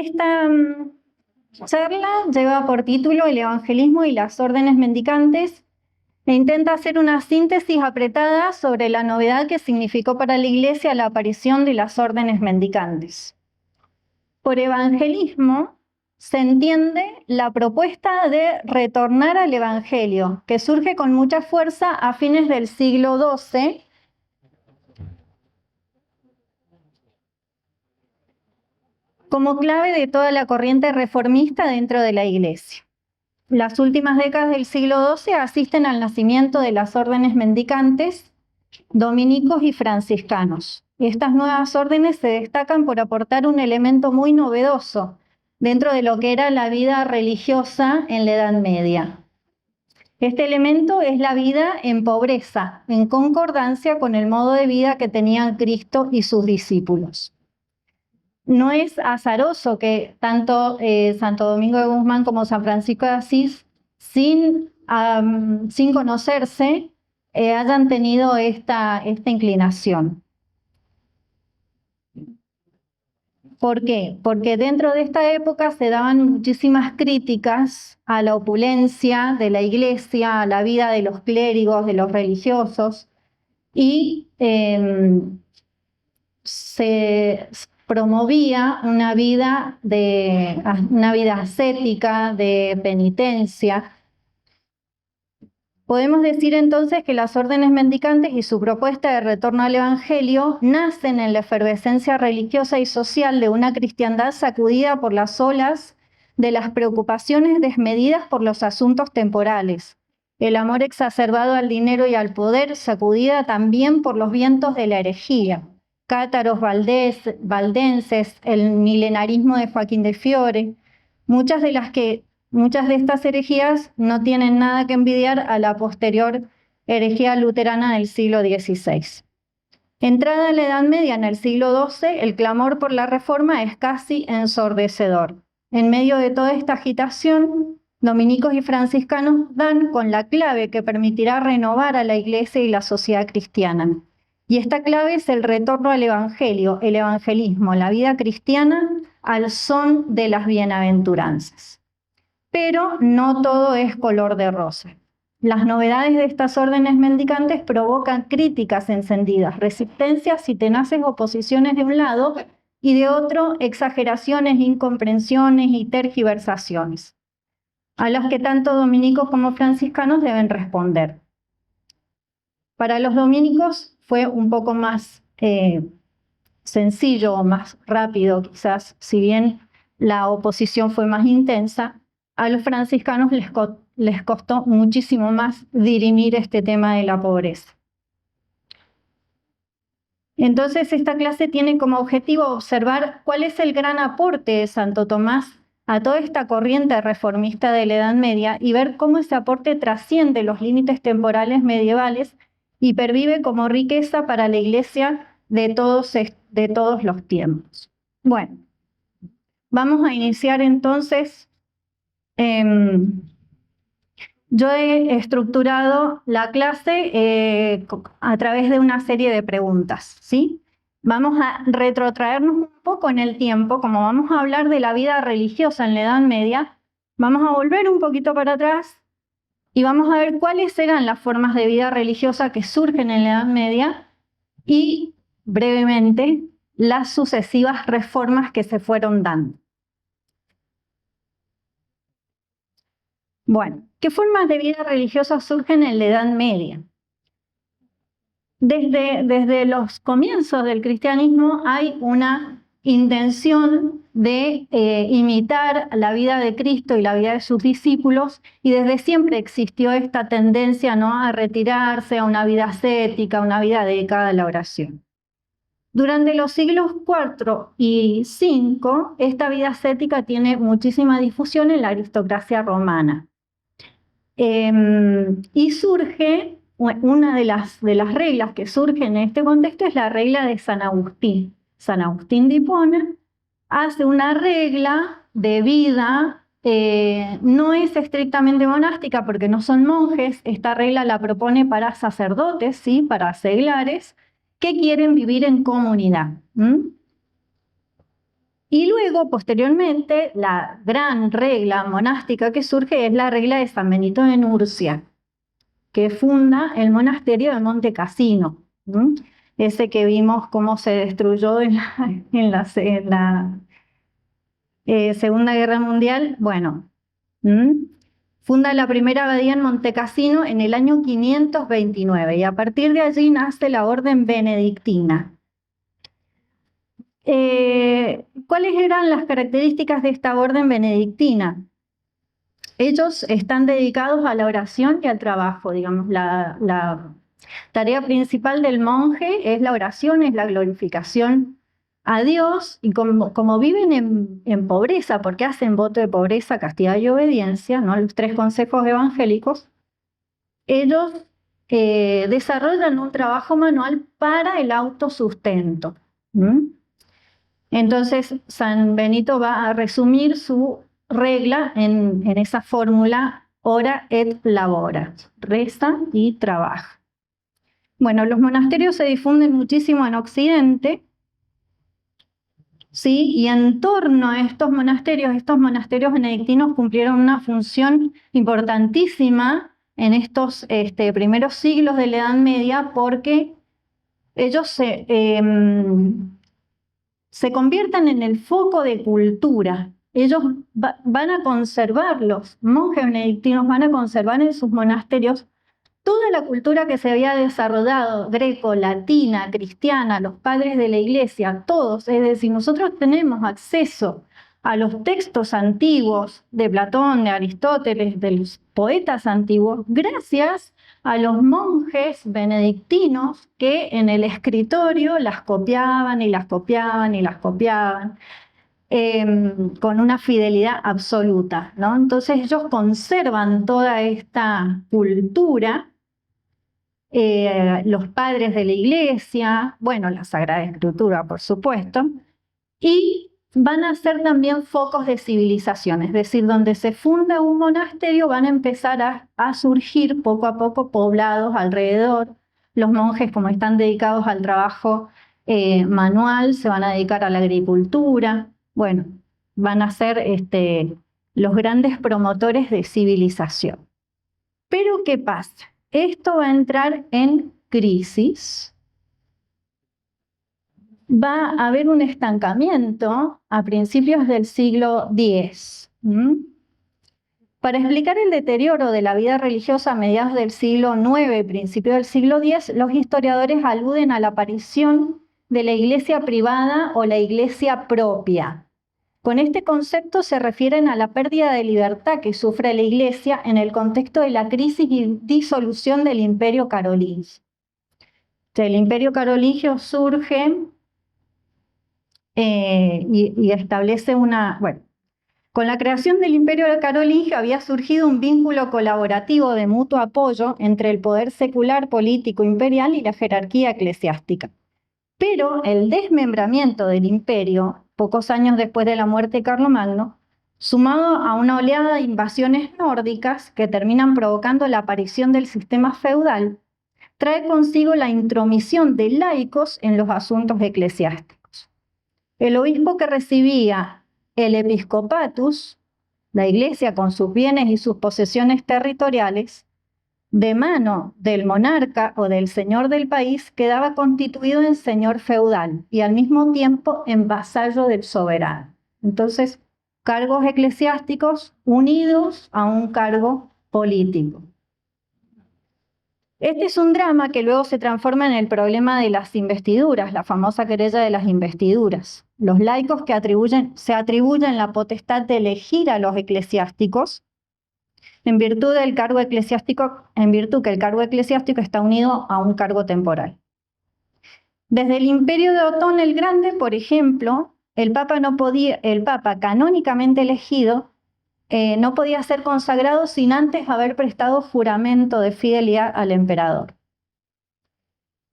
Esta charla lleva por título El evangelismo y las órdenes mendicantes e intenta hacer una síntesis apretada sobre la novedad que significó para la Iglesia la aparición de las órdenes mendicantes. Por evangelismo se entiende la propuesta de retornar al Evangelio, que surge con mucha fuerza a fines del siglo XII, como clave de toda la corriente reformista dentro de la Iglesia. Las últimas décadas del siglo XII asisten al nacimiento de las órdenes mendicantes, dominicos y franciscanos. Estas nuevas órdenes se destacan por aportar un elemento muy novedoso dentro de lo que era la vida religiosa en la Edad Media. Este elemento es la vida en pobreza, en concordancia con el modo de vida que tenían Cristo y sus discípulos. No es azaroso que tanto Santo Domingo de Guzmán como San Francisco de Asís, sin conocerse, hayan tenido esta inclinación. ¿Por qué? Porque dentro de esta época se daban muchísimas críticas a la opulencia de la Iglesia, a la vida de los clérigos, de los religiosos, y se promovía una vida ascética, de penitencia. Podemos decir entonces que las órdenes mendicantes y su propuesta de retorno al Evangelio nacen en la efervescencia religiosa y social de una cristiandad sacudida por las olas de las preocupaciones desmedidas por los asuntos temporales, el amor exacerbado al dinero y al poder, sacudida también por los vientos de la herejía, cátaros valdenses, el milenarismo de Joaquín de Fiore, muchas de estas herejías no tienen nada que envidiar a la posterior herejía luterana del siglo XVI. Entrada la Edad Media en el siglo XII, el clamor por la reforma es casi ensordecedor. En medio de toda esta agitación, dominicos y franciscanos dan con la clave que permitirá renovar a la Iglesia y la sociedad cristiana. Y esta clave es el retorno al Evangelio, el evangelismo, la vida cristiana al son de las bienaventuranzas. Pero no todo es color de rosa. Las novedades de estas órdenes mendicantes provocan críticas encendidas, resistencias y tenaces oposiciones de un lado y de otro exageraciones, incomprensiones y tergiversaciones, a las que tanto dominicos como franciscanos deben responder. Para los dominicos fue un poco más sencillo o más rápido, quizás, si bien la oposición fue más intensa. A los franciscanos les costó muchísimo más dirimir este tema de la pobreza. Entonces, esta clase tiene como objetivo observar cuál es el gran aporte de Santo Tomás a toda esta corriente reformista de la Edad Media y ver cómo ese aporte trasciende los límites temporales medievales y pervive como riqueza para la Iglesia de todos los tiempos. Bueno, vamos a iniciar entonces. Yo he estructurado la clase a través de una serie de preguntas, ¿sí? Vamos a retrotraernos un poco en el tiempo, como vamos a hablar de la vida religiosa en la Edad Media, vamos a volver un poquito para atrás y vamos a ver cuáles eran las formas de vida religiosa que surgen en la Edad Media y, brevemente, las sucesivas reformas que se fueron dando. Bueno, ¿qué formas de vida religiosa surgen en la Edad Media? Desde los comienzos del cristianismo hay una intención de imitar la vida de Cristo y la vida de sus discípulos, y desde siempre existió esta tendencia, ¿no?, a retirarse a una vida ascética, una vida dedicada a la oración. Durante los siglos IV y V, esta vida ascética tiene muchísima difusión en la aristocracia romana. Y surge, una de las reglas que surge en este contexto es la regla de San Agustín. San Agustín de Hipona hace una regla de vida, no es estrictamente monástica porque no son monjes, esta regla la propone para sacerdotes, ¿sí?, para seglares, que quieren vivir en comunidad. Y luego, posteriormente, la gran regla monástica que surge es la regla de San Benito de Nurcia, que funda el monasterio de Monte Cassino, ese que vimos cómo se destruyó en la Segunda Guerra Mundial. Bueno, funda la primera abadía en Monte Cassino en el año 529 y a partir de allí nace la orden benedictina. ¿Cuáles eran las características de esta orden benedictina? Ellos están dedicados a la oración y al trabajo, digamos, la tarea principal del monje es la oración, es la glorificación a Dios, y como viven en pobreza, porque hacen voto de pobreza, castidad y obediencia, ¿no? Los 3 consejos evangélicos, ellos desarrollan un trabajo manual para el autosustento. Entonces, San Benito va a resumir su regla en esa fórmula ora et labora, reza y trabaja. Bueno, los monasterios se difunden muchísimo en Occidente, ¿sí? Y en torno a estos monasterios benedictinos cumplieron una función importantísima en estos primeros siglos de la Edad Media, porque ellos se convierten en el foco de cultura. Ellos van a conservar, los monjes benedictinos van a conservar en sus monasterios toda la cultura que se había desarrollado, greco, latina, cristiana, los padres de la iglesia, todos. Es decir, nosotros tenemos acceso a los textos antiguos de Platón, de Aristóteles, de los poetas antiguos, gracias a los monjes benedictinos que en el escritorio las copiaban y las copiaban y las copiaban, con una fidelidad absoluta, ¿no? Entonces ellos conservan toda esta cultura, los padres de la iglesia, bueno, la Sagrada Escritura, por supuesto, y van a ser también focos de civilización, es decir, donde se funda un monasterio van a empezar a surgir poco a poco poblados alrededor. Los monjes, como están dedicados al trabajo manual, se van a dedicar a la agricultura. Bueno, van a ser los grandes promotores de civilización. Pero ¿qué pasa? Esto va a entrar en crisis. Va a haber un estancamiento a principios del siglo X. Para explicar el deterioro de la vida religiosa a mediados del siglo IX, principios del siglo X, los historiadores aluden a la aparición de la iglesia privada o la iglesia propia. Con este concepto se refieren a la pérdida de libertad que sufre la iglesia en el contexto de la crisis y disolución del Imperio Carolingio. El Imperio Carolingio surge y establece bueno, con la creación del Imperio Carolingio había surgido un vínculo colaborativo de mutuo apoyo entre el poder secular, político, imperial y la jerarquía eclesiástica. Pero el desmembramiento del imperio, pocos años después de la muerte de Carlomagno, sumado a una oleada de invasiones nórdicas que terminan provocando la aparición del sistema feudal, trae consigo la intromisión de laicos en los asuntos eclesiásticos. El obispo que recibía el episcopatus, la iglesia con sus bienes y sus posesiones territoriales, de mano del monarca o del señor del país, quedaba constituido en señor feudal y al mismo tiempo en vasallo del soberano. Entonces, cargos eclesiásticos unidos a un cargo político. Este es un drama que luego se transforma en el problema de las investiduras, la famosa querella de las investiduras. Los laicos que se atribuyen la potestad de elegir a los eclesiásticos en virtud que el cargo eclesiástico está unido a un cargo temporal. Desde el imperio de Otón el Grande, por ejemplo, el papa canónicamente elegido no podía ser consagrado sin antes haber prestado juramento de fidelidad al emperador.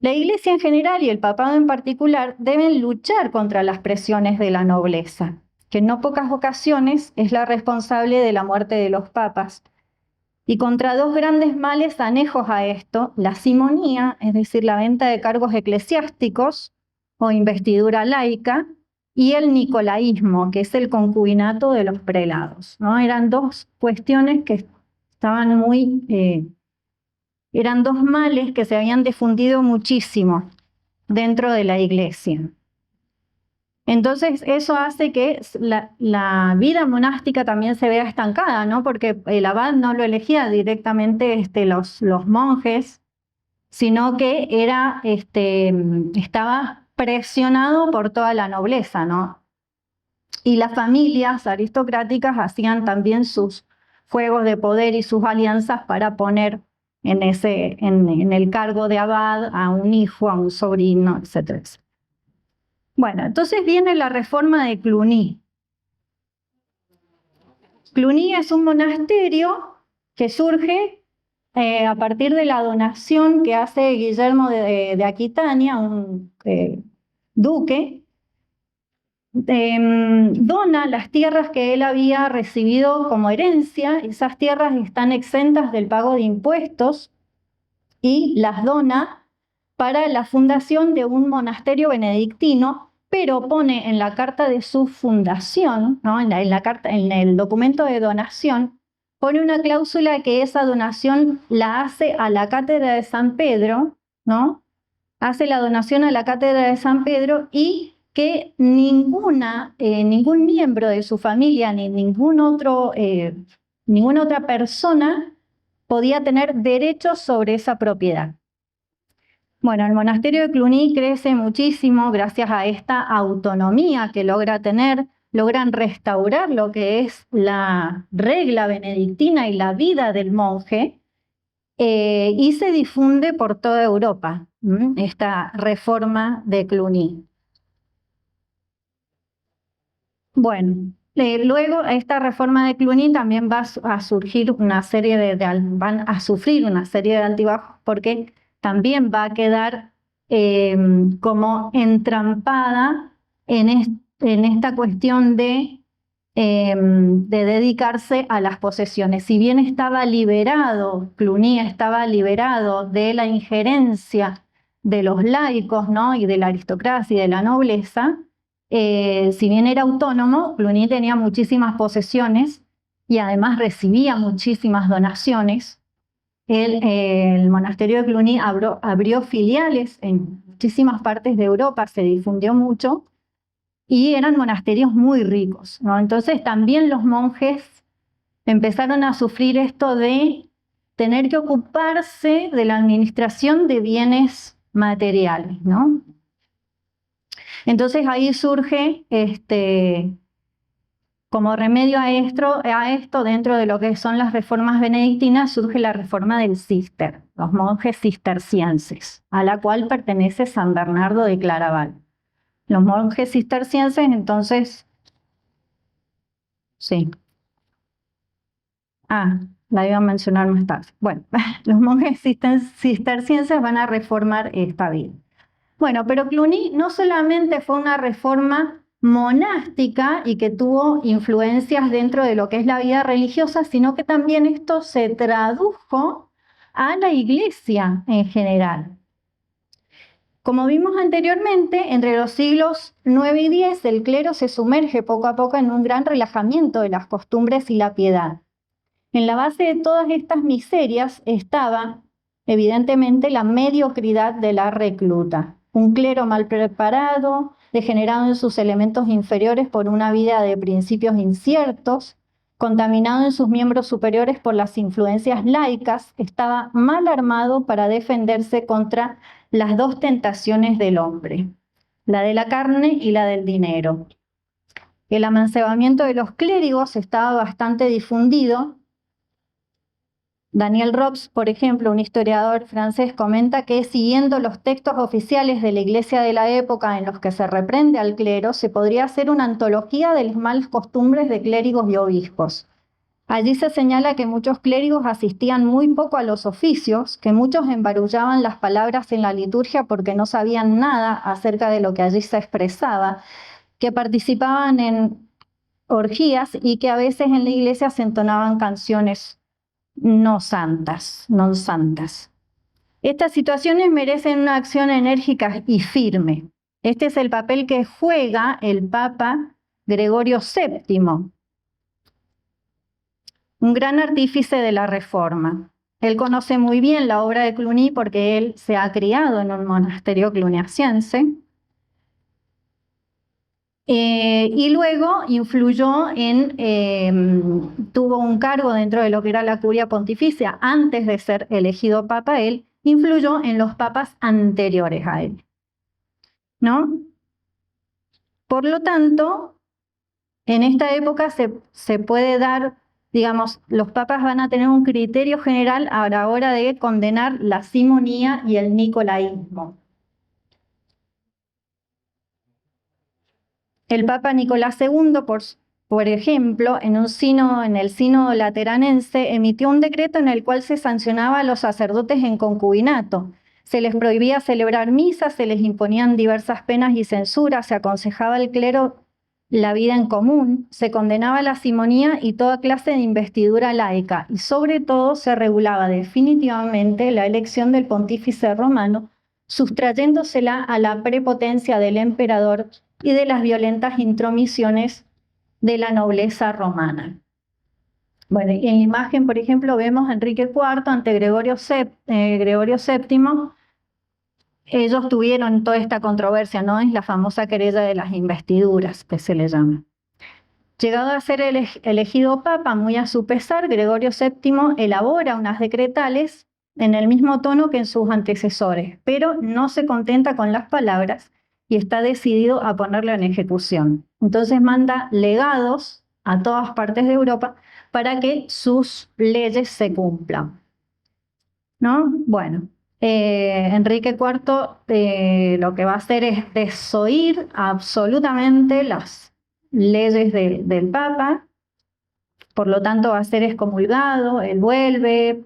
La Iglesia en general y el papado en particular deben luchar contra las presiones de la nobleza, que en no pocas ocasiones es la responsable de la muerte de los papas, y contra dos grandes males anejos a esto, la simonía, es decir, la venta de cargos eclesiásticos o investidura laica, y el nicolaísmo, que es el concubinato de los prelados, ¿no? Eran dos cuestiones que estaban eran dos males que se habían difundido muchísimo dentro de la iglesia. Entonces eso hace que la vida monástica también se vea estancada, ¿no? Porque el abad no lo elegía directamente los monjes, sino que estaba presionado por toda la nobleza, ¿no? Y las familias aristocráticas hacían también sus juegos de poder y sus alianzas para poner en el cargo de abad a un hijo, a un sobrino, etcétera, etcétera. Bueno, entonces viene la reforma de Cluny. Cluny es un monasterio que surge a partir de la donación que hace Guillermo de Aquitania, un duque, dona las tierras que él había recibido como herencia. Esas tierras están exentas del pago de impuestos y las dona para la fundación de un monasterio benedictino, pero pone en la carta de su fundación, ¿no? en el documento de donación, pone una cláusula que esa donación la hace a la cátedra de San Pedro, ¿no? Hace la donación a la cátedra de San Pedro y que ningún miembro de su familia ni ninguna otra persona podía tener derechos sobre esa propiedad. Bueno, el monasterio de Cluny crece muchísimo gracias a esta autonomía que logra tener, logran restaurar lo que es la regla benedictina y la vida del monje, y se difunde por toda Europa, esta reforma de Cluny. Bueno, luego esta reforma de Cluny también va a surgir van a sufrir una serie de altibajos porque también va a quedar como entrampada en esta cuestión de dedicarse a las posesiones. Si bien Cluny estaba liberado de la injerencia de los laicos, ¿no? y de la aristocracia y de la nobleza, si bien era autónomo, Cluny tenía muchísimas posesiones y además recibía muchísimas donaciones. El monasterio de Cluny abrió filiales en muchísimas partes de Europa, se difundió mucho y eran monasterios muy ricos, ¿no? Entonces también los monjes empezaron a sufrir esto de tener que ocuparse de la administración de bienes materiales, ¿no? Entonces ahí surge, como remedio a esto, dentro de lo que son las reformas benedictinas, surge la reforma del Cister, los monjes cistercienses, a la cual pertenece San Bernardo de Claraval. Los monjes cistercienses, entonces, sí. La iba a mencionar más tarde. Bueno, los monjes cistercienses van a reformar esta vida. Bueno, pero Cluny no solamente fue una reforma monástica y que tuvo influencias dentro de lo que es la vida religiosa, sino que también esto se tradujo a la iglesia en general. Como vimos anteriormente, entre los siglos IX y X, el clero se sumerge poco a poco en un gran relajamiento de las costumbres y la piedad. En la base de todas estas miserias estaba, evidentemente, la mediocridad de la recluta. Un clero mal preparado, degenerado en sus elementos inferiores por una vida de principios inciertos, contaminado en sus miembros superiores por las influencias laicas, estaba mal armado para defenderse contra las dos tentaciones del hombre, la de la carne y la del dinero. El amancebamiento de los clérigos estaba bastante difundido. Daniel Robs, por ejemplo, un historiador francés, comenta que siguiendo los textos oficiales de la iglesia de la época en los que se reprende al clero, se podría hacer una antología de las malas costumbres de clérigos y obispos. Allí se señala que muchos clérigos asistían muy poco a los oficios, que muchos embarullaban las palabras en la liturgia porque no sabían nada acerca de lo que allí se expresaba, que participaban en orgías y que a veces en la iglesia se entonaban canciones no santas. Estas situaciones merecen una acción enérgica y firme. Este es el papel que juega el Papa Gregorio VII, un gran artífice de la Reforma. Él conoce muy bien la obra de Cluny porque él se ha criado en un monasterio cluniaciense. Y luego influyó tuvo un cargo dentro de lo que era la curia pontificia antes de ser elegido papa. Él influyó en los papas anteriores a él, ¿no? Por lo tanto, en esta época se puede dar, digamos, los papas van a tener un criterio general a la hora de condenar la simonía y el nicolaísmo. El Papa Nicolás II, por ejemplo, en el Sínodo Lateranense, emitió un decreto en el cual se sancionaba a los sacerdotes en concubinato. Se les prohibía celebrar misas, se les imponían diversas penas y censuras, se aconsejaba al clero la vida en común, se condenaba la simonía y toda clase de investidura laica, y sobre todo se regulaba definitivamente la elección del pontífice romano, sustrayéndosela a la prepotencia del emperador y de las violentas intromisiones de la nobleza romana. Bueno, y en la imagen, por ejemplo, vemos a Enrique IV ante Gregorio VII. Ellos tuvieron toda esta controversia, ¿no? Es la famosa querella de las investiduras, que se le llama. Llegado a ser elegido papa, muy a su pesar, Gregorio VII elabora unas decretales en el mismo tono que en sus antecesores, pero no se contenta con las palabras y está decidido a ponerlo en ejecución. Entonces manda legados a todas partes de Europa para que sus leyes se cumplan, ¿no? Bueno, Enrique IV lo que va a hacer es desoír absolutamente las leyes del Papa, por lo tanto va a ser excomulgado. Él vuelve,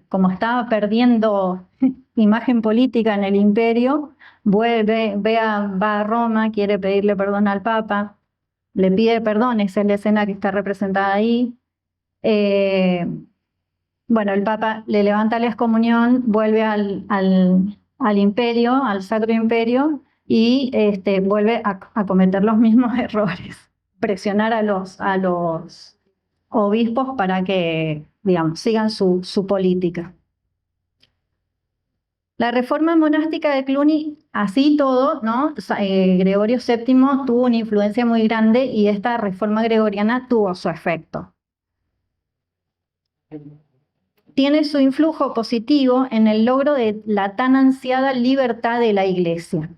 como estaba perdiendo imagen política en el imperio, vuelve, va a Roma, quiere pedirle perdón al Papa, le pide perdón, esa es la escena que está representada ahí. Bueno, el Papa le levanta la excomunión, vuelve al imperio, al Sacro Imperio, y vuelve a cometer los mismos errores, presionar a los obispos para que, digamos, sigan su política. La reforma monástica de Cluny, así todo, ¿no? Gregorio VII tuvo una influencia muy grande y esta reforma gregoriana tuvo su efecto. Tiene su influjo positivo en el logro de la tan ansiada libertad de la Iglesia.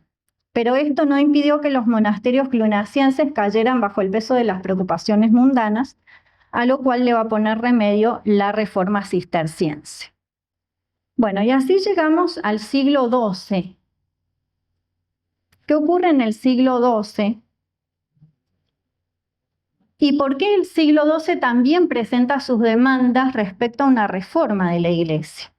Pero esto no impidió que los monasterios cluniacienses cayeran bajo el peso de las preocupaciones mundanas, a lo cual le va a poner remedio la reforma cisterciense. Bueno, y así llegamos al siglo XII. ¿Qué ocurre en el siglo XII? ¿Y por qué el siglo XII también presenta sus demandas respecto a una reforma de la Iglesia?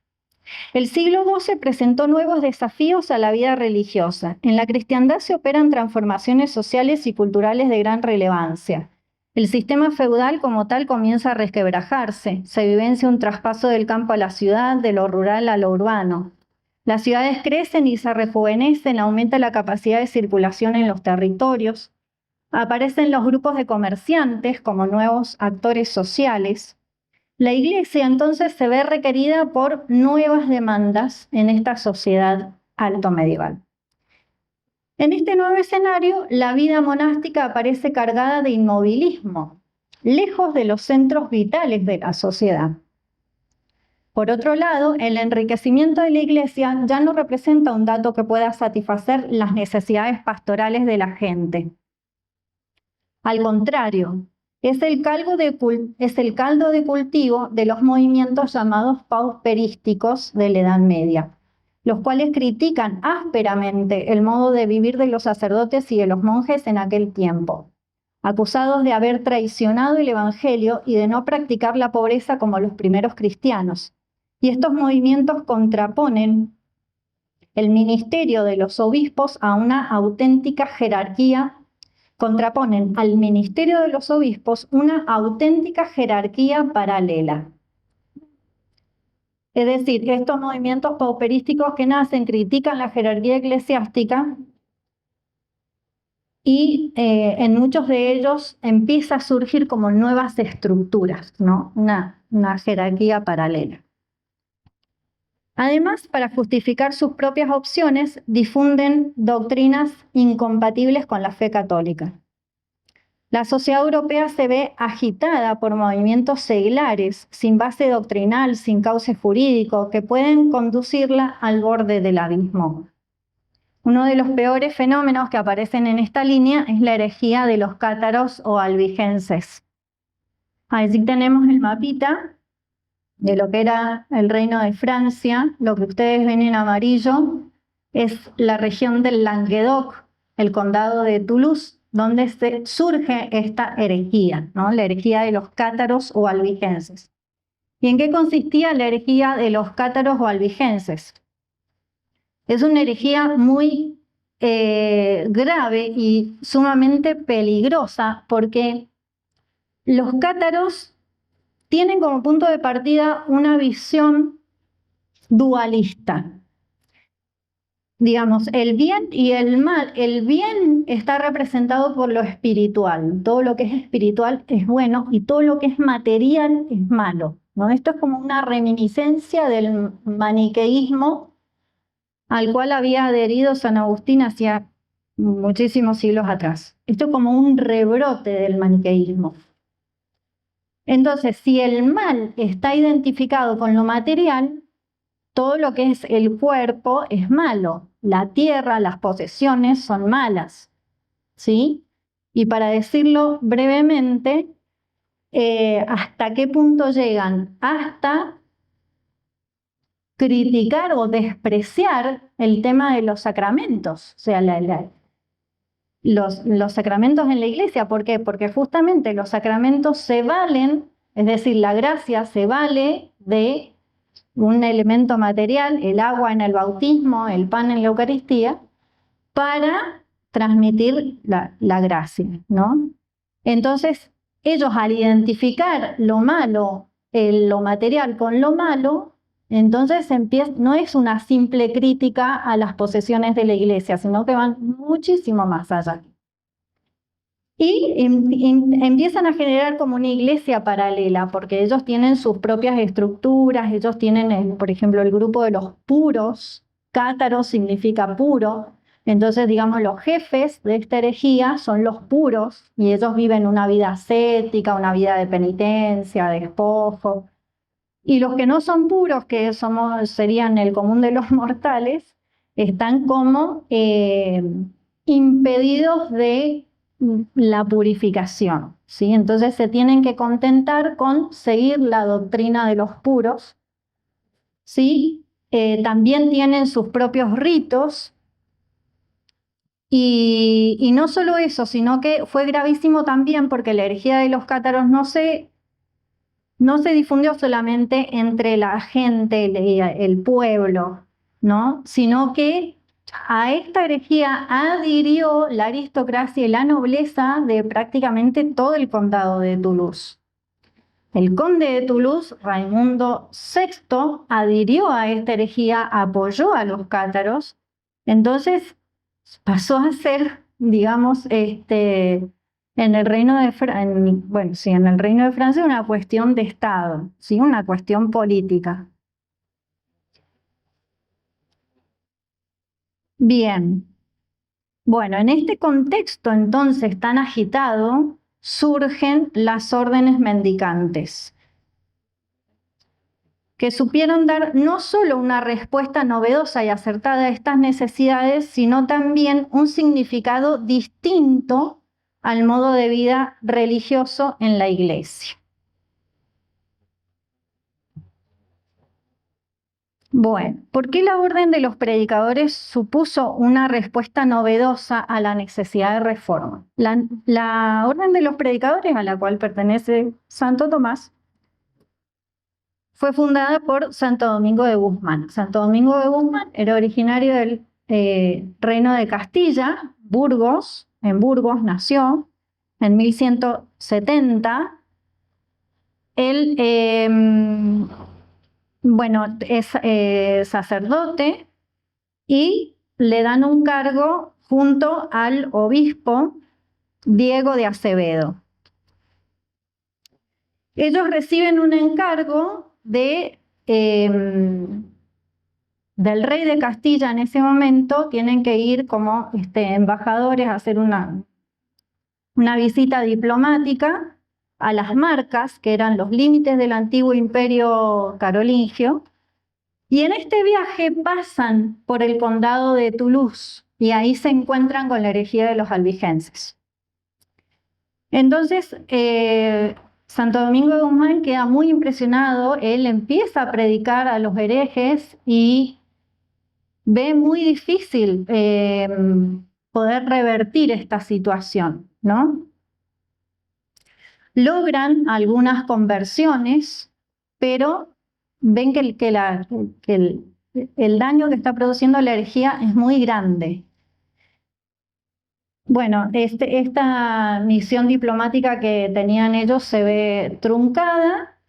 El siglo XII presentó nuevos desafíos a la vida religiosa. En la cristiandad se operan transformaciones sociales y culturales de gran relevancia. El sistema feudal como tal comienza a resquebrajarse. Se vivencia un traspaso del campo a la ciudad, de lo rural a lo urbano. Las ciudades crecen y se rejuvenecen, aumenta la capacidad de circulación en los territorios. Aparecen los grupos de comerciantes como nuevos actores sociales. La Iglesia entonces se ve requerida por nuevas demandas en esta sociedad alto medieval. En este nuevo escenario, la vida monástica aparece cargada de inmovilismo, lejos de los centros vitales de la sociedad. Por otro lado, el enriquecimiento de la Iglesia ya no representa un dato que pueda satisfacer las necesidades pastorales de la gente. Al contrario, es el caldo de cultivo de los movimientos llamados pauperísticos de la Edad Media, los cuales critican ásperamente el modo de vivir de los sacerdotes y de los monjes en aquel tiempo, acusados de haber traicionado el Evangelio y de no practicar la pobreza como los primeros cristianos. Y estos movimientos contraponen el ministerio de los obispos a una auténtica jerarquía. Contraponen al ministerio de los obispos una auténtica jerarquía paralela. Es decir, estos movimientos pauperísticos que nacen critican la jerarquía eclesiástica y en muchos de ellos empieza a surgir como nuevas estructuras, ¿no? Una jerarquía paralela. Además, para justificar sus propias opciones, difunden doctrinas incompatibles con la fe católica. La sociedad europea se ve agitada por movimientos seglares, sin base doctrinal, sin cauce jurídico, que pueden conducirla al borde del abismo. Uno de los peores fenómenos que aparecen en esta línea es la herejía de los cátaros o albigenses. Allí tenemos el mapita de lo que era el reino de Francia. Lo que ustedes ven en amarillo es la región del Languedoc, el condado de Toulouse, donde surge esta herejía, ¿no? La herejía de los cátaros o albigenses. ¿Y en qué consistía la herejía de los cátaros o albigenses? Es una herejía muy grave y sumamente peligrosa, porque los cátaros tienen como punto de partida una visión dualista. Digamos, el bien y el mal. El bien está representado por lo espiritual. Todo lo que es espiritual es bueno y todo lo que es material es malo, ¿no? Esto es como una reminiscencia del maniqueísmo al cual había adherido San Agustín hacía muchísimos siglos atrás. Esto es como un rebrote del maniqueísmo. Entonces, si el mal está identificado con lo material, todo lo que es el cuerpo es malo. La tierra, las posesiones son malas, ¿sí? Y para decirlo brevemente, ¿hasta qué punto llegan? Hasta criticar o despreciar el tema de los sacramentos, o sea, los sacramentos en la iglesia. ¿Por qué? Porque justamente los sacramentos se valen, es decir, la gracia se vale de un elemento material, el agua en el bautismo, el pan en la Eucaristía, para transmitir la gracia, ¿no? Entonces, ellos al identificar lo malo, lo material con lo malo, entonces no es una simple crítica a las posesiones de la iglesia, sino que van muchísimo más allá. Y empiezan a generar como una iglesia paralela, porque ellos tienen sus propias estructuras, ellos tienen, por ejemplo, el grupo de los puros. Cátaro significa puro. Entonces, digamos, los jefes de esta herejía son los puros, y ellos viven una vida ascética, una vida de penitencia, de despojo. Y los que no son puros, que serían el común de los mortales, están como impedidos de la purificación, ¿sí? Entonces se tienen que contentar con seguir la doctrina de los puros, ¿sí? También tienen sus propios ritos, y no solo eso, sino que fue gravísimo también porque la herejía de los cátaros no se difundió solamente entre la gente, el pueblo, ¿no? Sino que a esta herejía adhirió la aristocracia y la nobleza de prácticamente todo el condado de Toulouse. El conde de Toulouse, Raimundo VI, adhirió a esta herejía, apoyó a los cátaros, entonces pasó a ser, digamos, en el reino de en el reino de Francia una cuestión de Estado, ¿sí? Una cuestión política. Bien. Bueno, en este contexto entonces tan agitado surgen las órdenes mendicantes, que supieron dar no solo una respuesta novedosa y acertada a estas necesidades, sino también un significado distinto al modo de vida religioso en la iglesia. Bueno, ¿por qué la orden de los predicadores supuso una respuesta novedosa a la necesidad de reforma? La orden de los predicadores, a la cual pertenece Santo Tomás, fue fundada por Santo Domingo de Guzmán. Santo Domingo de Guzmán era originario del reino de Castilla, Burgos. En Burgos nació en 1170. Él es sacerdote y le dan un cargo junto al obispo Diego de Acevedo. Ellos reciben un encargo del rey de Castilla en ese momento, tienen que ir como embajadores a hacer una visita diplomática a las Marcas, que eran los límites del antiguo imperio carolingio, y en este viaje pasan por el condado de Toulouse y ahí se encuentran con la herejía de los albigenses. Entonces, Santo Domingo de Guzmán queda muy impresionado, él empieza a predicar a los herejes y ve muy difícil poder revertir esta situación, ¿no? Logran algunas conversiones, pero ven que el daño que está produciendo la herejía es muy grande. Bueno, esta misión diplomática que tenían ellos se ve truncada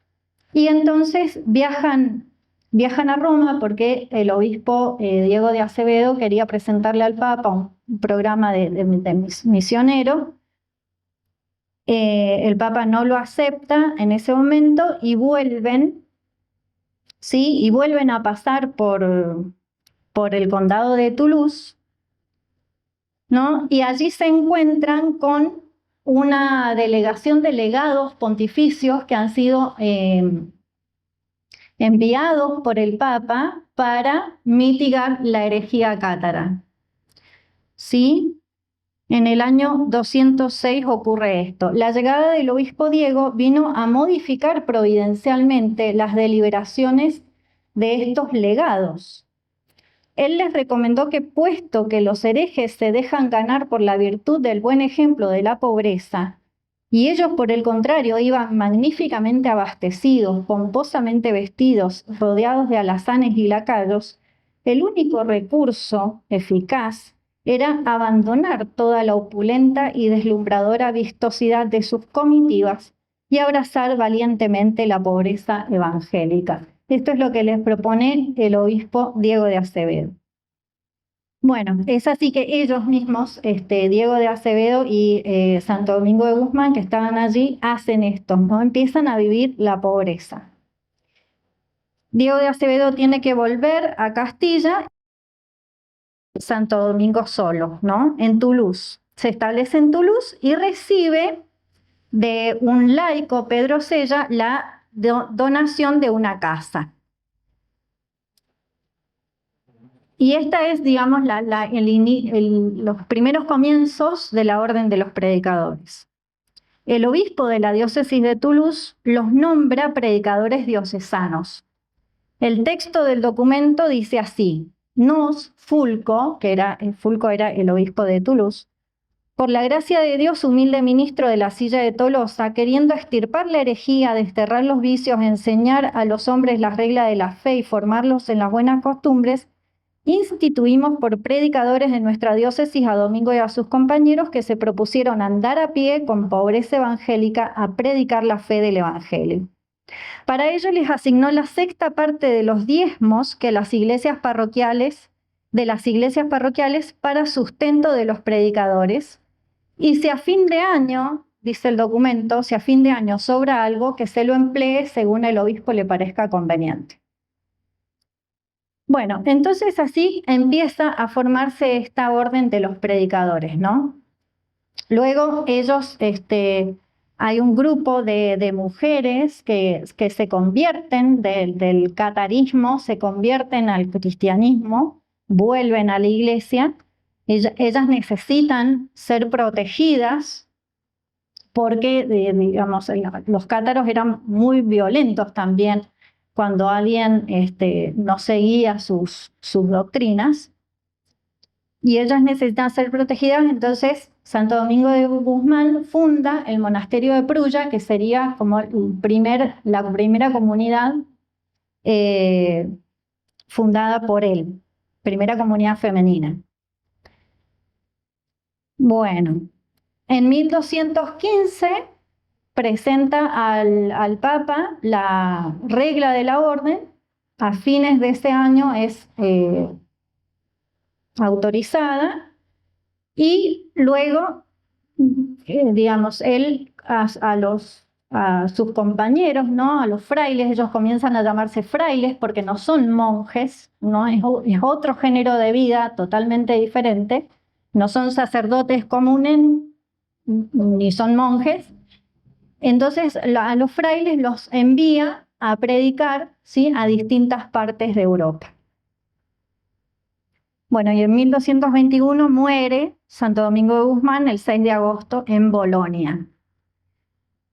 y entonces viajan a Roma porque el obispo Diego de Acevedo quería presentarle al Papa un programa de misionero. El Papa no lo acepta en ese momento y vuelven, ¿sí? Y vuelven a pasar por el condado de Toulouse, ¿no? Y allí se encuentran con una delegación de legados pontificios que han sido enviados por el Papa para mitigar la herejía cátara. ¿Sí? En el año 206 ocurre esto. La llegada del obispo Diego vino a modificar providencialmente las deliberaciones de estos legados. Él les recomendó que, puesto que los herejes se dejan ganar por la virtud del buen ejemplo de la pobreza, y ellos, por el contrario, iban magníficamente abastecidos, pomposamente vestidos, rodeados de alazanes y lacayos, el único recurso eficaz era abandonar toda la opulenta y deslumbradora vistosidad de sus comitivas y abrazar valientemente la pobreza evangélica. Esto es lo que les propone el obispo Diego de Acevedo. Bueno, es así que ellos mismos, Diego de Acevedo y Santo Domingo de Guzmán, que estaban allí, hacen esto, ¿no? Empiezan a vivir la pobreza. Diego de Acevedo tiene que volver a Castilla, Santo Domingo solo, ¿no? En Toulouse. Se establece en Toulouse y recibe de un laico, Pedro Sella, la donación de una casa. Y esta es, digamos, los primeros comienzos de la Orden de los Predicadores. El obispo de la diócesis de Toulouse los nombra predicadores diocesanos. El texto del documento dice así: Nos, Fulco, Fulco era el obispo de Toulouse, por la gracia de Dios, humilde ministro de la silla de Tolosa, queriendo extirpar la herejía, desterrar los vicios, enseñar a los hombres las reglas de la fe y formarlos en las buenas costumbres, instituimos por predicadores de nuestra diócesis a Domingo y a sus compañeros que se propusieron andar a pie con pobreza evangélica a predicar la fe del evangelio. Para ello les asignó la sexta parte de los diezmos que las iglesias parroquiales para sustento de los predicadores. Y si a fin de año, dice el documento, si a fin de año sobra algo, que se lo emplee según el obispo le parezca conveniente. Bueno, entonces así empieza a formarse esta orden de los predicadores, ¿no? Luego ellos, hay un grupo de mujeres que se convierten del catarismo, se convierten al cristianismo, vuelven a la iglesia. Ellas necesitan ser protegidas porque, digamos, los cátaros eran muy violentos también cuando alguien no seguía sus doctrinas, y ellas necesitan ser protegidas. Entonces Santo Domingo de Guzmán funda el monasterio de Prulla, que sería como la primera comunidad fundada por él, primera comunidad femenina. Bueno, en 1215 presenta al Papa la regla de la orden. A fines de ese año es autorizada Y luego, digamos, él a sus compañeros, ¿no? A los frailes, ellos comienzan a llamarse frailes porque no son monjes, ¿no? Es otro género de vida totalmente diferente. No son sacerdotes comunes ni son monjes. Entonces a los frailes los envía a predicar, ¿sí? A distintas partes de Europa. Bueno, y en 1221 muere Santo Domingo de Guzmán el 6 de agosto en Bolonia.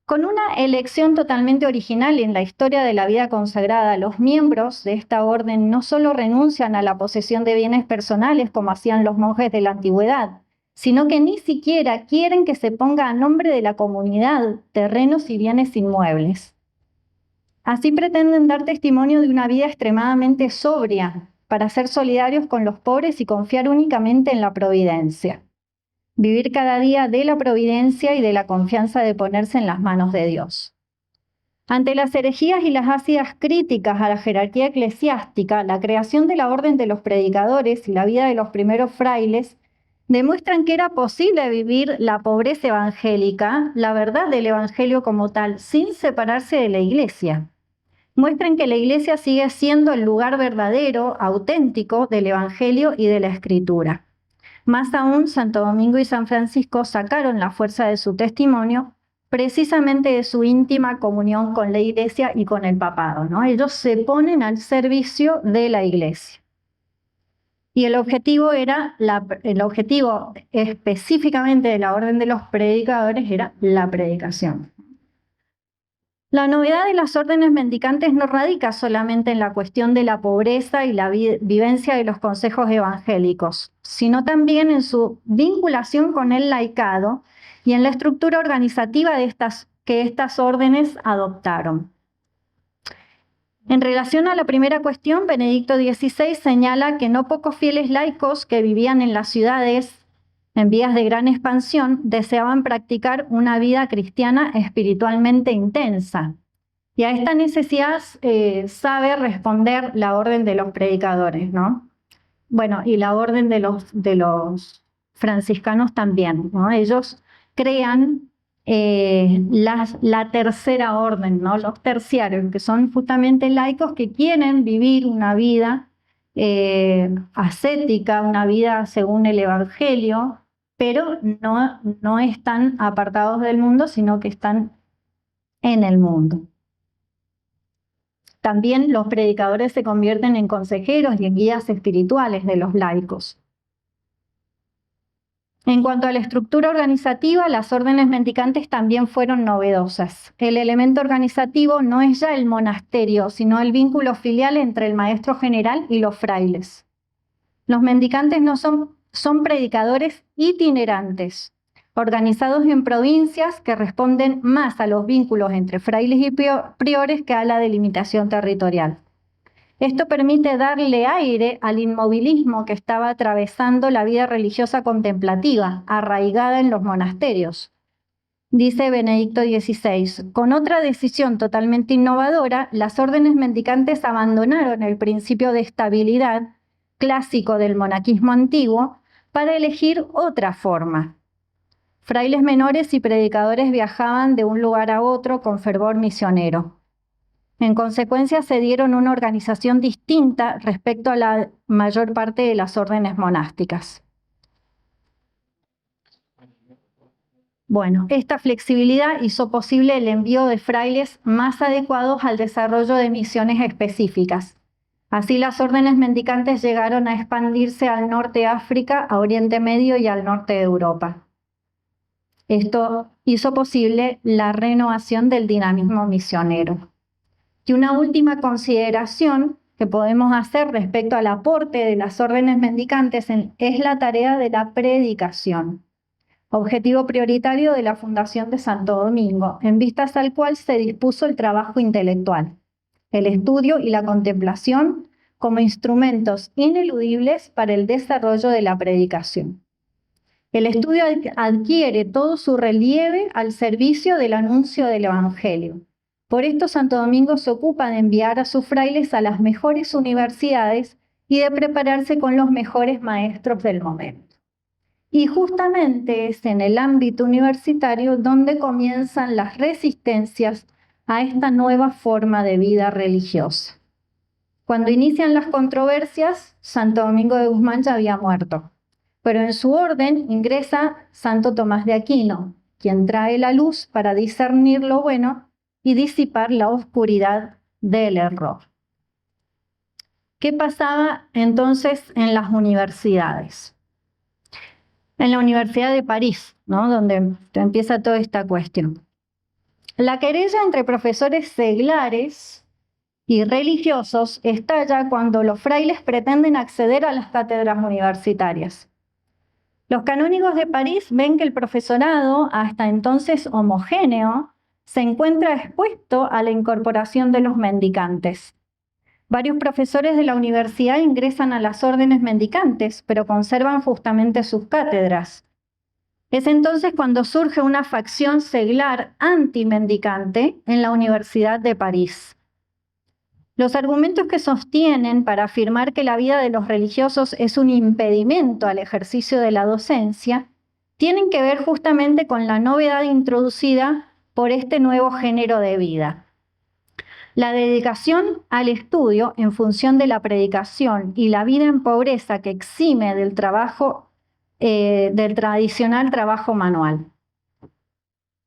Con una elección totalmente original en la historia de la vida consagrada, los miembros de esta orden no solo renuncian a la posesión de bienes personales como hacían los monjes de la antigüedad, sino que ni siquiera quieren que se ponga a nombre de la comunidad terrenos y bienes inmuebles. Así pretenden dar testimonio de una vida extremadamente sobria, para ser solidarios con los pobres y confiar únicamente en la providencia. Vivir cada día de la providencia y de la confianza de ponerse en las manos de Dios. Ante las herejías y las ácidas críticas a la jerarquía eclesiástica, la creación de la Orden de los Predicadores y la vida de los primeros frailes demuestran que era posible vivir la pobreza evangélica, la verdad del Evangelio como tal, sin separarse de la Iglesia. Muestran que la Iglesia sigue siendo el lugar verdadero, auténtico del Evangelio y de la Escritura. Más aún, Santo Domingo y San Francisco sacaron la fuerza de su testimonio precisamente de su íntima comunión con la Iglesia y con el papado, ¿no? Ellos se ponen al servicio de la Iglesia. Y el objetivo específicamente de la Orden de los Predicadores era la predicación. La novedad de las órdenes mendicantes no radica solamente en la cuestión de la pobreza y la vivencia de los consejos evangélicos, sino también en su vinculación con el laicado y en la estructura organizativa que estas órdenes adoptaron. En relación a la primera cuestión, Benedicto XVI señala que no pocos fieles laicos que vivían en las ciudades en vías de gran expansión, deseaban practicar una vida cristiana espiritualmente intensa. Y a esta necesidad sabe responder la Orden de los Predicadores, ¿no? Bueno, y la Orden de los franciscanos también, ¿no? Ellos crean la tercera orden, ¿no? Los terciarios, que son justamente laicos que quieren vivir una vida ascética, una vida según el Evangelio, pero no están apartados del mundo, sino que están en el mundo. También los predicadores se convierten en consejeros y en guías espirituales de los laicos. En cuanto a la estructura organizativa, las órdenes mendicantes también fueron novedosas. El elemento organizativo no es ya el monasterio, sino el vínculo filial entre el maestro general y los frailes. Los mendicantes no son predicadores itinerantes, organizados en provincias que responden más a los vínculos entre frailes y priores que a la delimitación territorial. Esto permite darle aire al inmovilismo que estaba atravesando la vida religiosa contemplativa, arraigada en los monasterios. Dice Benedicto XVI, con otra decisión totalmente innovadora, las órdenes mendicantes abandonaron el principio de estabilidad clásico del monaquismo antiguo para elegir otra forma. Frailes menores y predicadores viajaban de un lugar a otro con fervor misionero. En consecuencia, se dieron una organización distinta respecto a la mayor parte de las órdenes monásticas. Bueno, esta flexibilidad hizo posible el envío de frailes más adecuados al desarrollo de misiones específicas. Así, las órdenes mendicantes llegaron a expandirse al norte de África, a Oriente Medio y al norte de Europa. Esto hizo posible la renovación del dinamismo misionero. Y una última consideración que podemos hacer respecto al aporte de las órdenes mendicantes es la tarea de la predicación, objetivo prioritario de la Fundación de Santo Domingo, en vistas al cual se dispuso el trabajo intelectual, el estudio y la contemplación como instrumentos ineludibles para el desarrollo de la predicación. El estudio adquiere todo su relieve al servicio del anuncio del Evangelio. Por esto, Santo Domingo se ocupa de enviar a sus frailes a las mejores universidades y de prepararse con los mejores maestros del momento. Y justamente es en el ámbito universitario donde comienzan las resistencias a esta nueva forma de vida religiosa. Cuando inician las controversias, Santo Domingo de Guzmán ya había muerto, pero en su orden ingresa Santo Tomás de Aquino, quien trae la luz para discernir lo bueno y disipar la oscuridad del error. ¿Qué pasaba entonces en las universidades? En la Universidad de París, ¿no? Donde empieza toda esta cuestión. La querella entre profesores seglares y religiosos estalla cuando los frailes pretenden acceder a las cátedras universitarias. Los canónigos de París ven que el profesorado, hasta entonces homogéneo, se encuentra expuesto a la incorporación de los mendicantes. Varios profesores de la universidad ingresan a las órdenes mendicantes, pero conservan justamente sus cátedras. Es entonces cuando surge una facción seglar anti-mendicante en la Universidad de París. Los argumentos que sostienen para afirmar que la vida de los religiosos es un impedimento al ejercicio de la docencia tienen que ver justamente con la novedad introducida por este nuevo género de vida. La dedicación al estudio en función de la predicación y la vida en pobreza que exime del trabajo, del tradicional trabajo manual.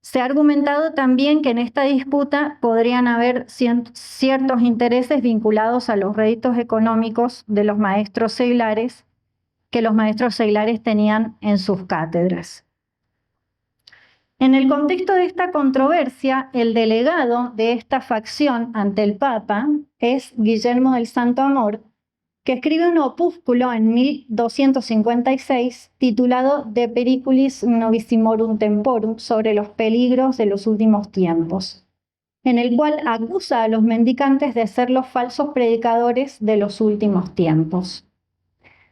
Se ha argumentado también que en esta disputa podrían haber ciertos intereses vinculados a los réditos económicos de los maestros seglares que los maestros seglares tenían en sus cátedras. En el contexto de esta controversia, el delegado de esta facción ante el Papa es Guillermo del Santo Amor, que escribe un opúsculo en 1256 titulado De Periculis Novissimorum Temporum, sobre los peligros de los últimos tiempos, en el cual acusa a los mendicantes de ser los falsos predicadores de los últimos tiempos.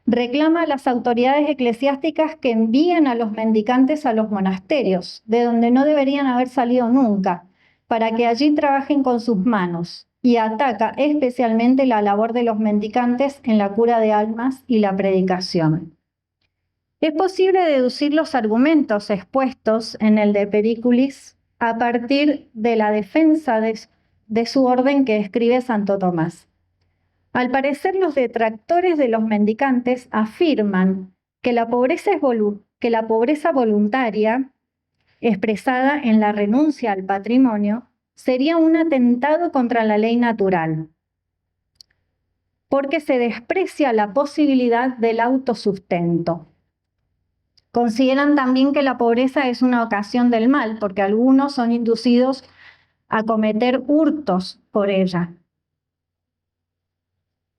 Reclama a las autoridades eclesiásticas que envíen a los mendicantes a los monasterios, de donde no deberían haber salido nunca, para que allí trabajen con sus manos, y ataca especialmente la labor de los mendicantes en la cura de almas y la predicación. Es posible deducir los argumentos expuestos en el De Periculis a partir de la defensa de su orden que escribe Santo Tomás. Al parecer, los detractores de los mendicantes afirman que la pobreza voluntaria, expresada en la renuncia al patrimonio, sería un atentado contra la ley natural, porque se desprecia la posibilidad del autosustento. Consideran también que la pobreza es una ocasión del mal, porque algunos son inducidos a cometer hurtos por ella.